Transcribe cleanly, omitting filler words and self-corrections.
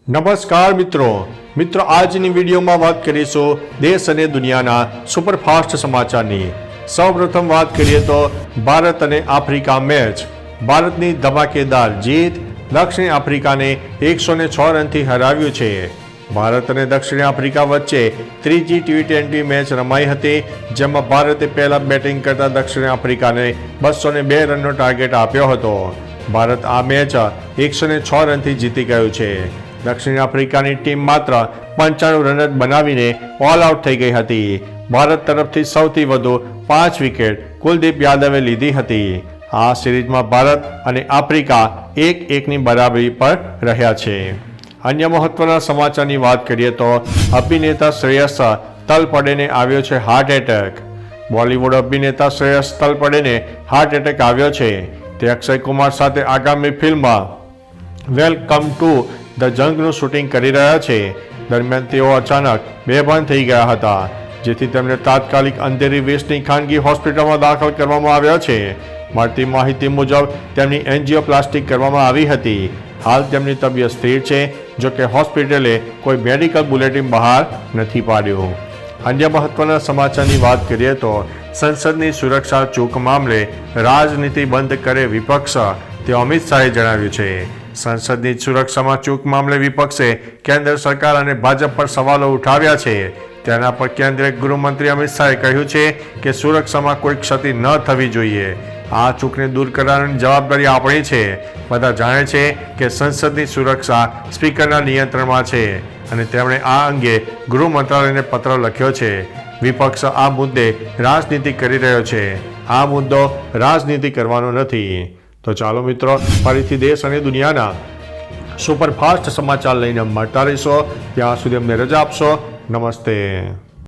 નમસ્કાર મિત્રો આજની વિડીયોમાં વાત કરીશું દેશ અને દુનિયાના સુપરફાસ્ટ સમાચારની। સૌપ્રથમ વાત કરીએ તો ભારત અને આફ્રિકા મેચ। ભારતની ધમાકેદાર જીત, દક્ષિણ આફ્રિકાને 106 રનથી હરાવ્યું છે। ભારત અને દક્ષિણ આફ્રિકા વચ્ચે ત્રીજી T20 મેચ રમાઈ હતી, જેમાં ભારતે પહેલા બેટિંગ કરતા દક્ષિણ આફ્રિકાને 202 રનનો ટાર્ગેટ આપ્યો હતો। ભારત આ મેચ 106 રનથી જીતી ગયું છે। દક્ષિણ આફ્રિકાની ટીમ માત્ર 95 રન જ બનાવીને ઓલ આઉટ થઈ ગઈ હતી। ભારત તરફથી સૌથી વધુ 5 વિકેટ કુલદીપ યાદવે લીધી હતી। આ સિરીઝમાં ભારત અને આફ્રિકા 1-1ની બરાબરી પર રહ્યા છે। અન્ય મહત્વના સમાચારની વાત કરીએ તો અભિનેતા શ્રેયસ તલપડેને આવ્યો છે હાર્ટ એટેક। બોલિવૂડ અભિનેતા શ્રેયસ તલપડેને હાર્ટ એટેક આવ્યો છે। તે અક્ષય કુમાર સાથે આગામી ફિલ્મ વેલકમ ટુ ધ જંગનું શૂટિંગ કરી રહ્યા છે। દરમિયાન તેઓ અચાનક બેભાન થઈ ગયા હતા, જેથી તેમને તાત્કાલિક અંધેરી વેસ્ટની ખાનગી હોસ્પિટલમાં દાખલ કરવામાં આવ્યા છે। મળતી માહિતી મુજબ તેમની એન્જિયોપ્લાસ્ટી કરવામાં આવી હતી। હાલ તેમની તબિયત સ્થિર છે, જો કે હોસ્પિટલે કોઈ મેડિકલ બુલેટિન બહાર નથી પાડ્યું। અન્ય મહત્વના સમાચારની વાત કરીએ તો સંસદની સુરક્ષા ચૂક મામલે રાજનીતિ બંધ કરે વિપક્ષ, તે અમિત શાહે જણાવ્યું છે। સંસદની સુરક્ષામાં ચૂક મામલે વિપક્ષે કેન્દ્ર સરકાર અને ભાજપ પર સવાલો ઉઠાવ્યા છે। તેના પર કેન્દ્રીય ગૃહમંત્રી અમિત શાહે કહ્યું છે કે સુરક્ષામાં કોઈ ક્ષતિ ન થવી જોઈએ। આ ચૂકને દૂર કરવાની જવાબદારી આપણી છે। બધા જાણે છે કે સંસદની સુરક્ષા સ્પીકરના નિયંત્રણમાં છે અને તેમણે આ અંગે ગૃહ મંત્રાલયને પત્ર લખ્યો છે। વિપક્ષ આ મુદ્દે રાજનીતિ કરી રહ્યો છે। આ મુદ્દો રાજનીતિ કરવાનો નથી। તો ચાલો મિત્રો, ફરીથી દેશ અને દુનિયાના સુપરફાસ્ટ સમાચાર લઈને મળતા રહીશો। ત્યાં સુધી અમને રજા આપશો। નમસ્તે।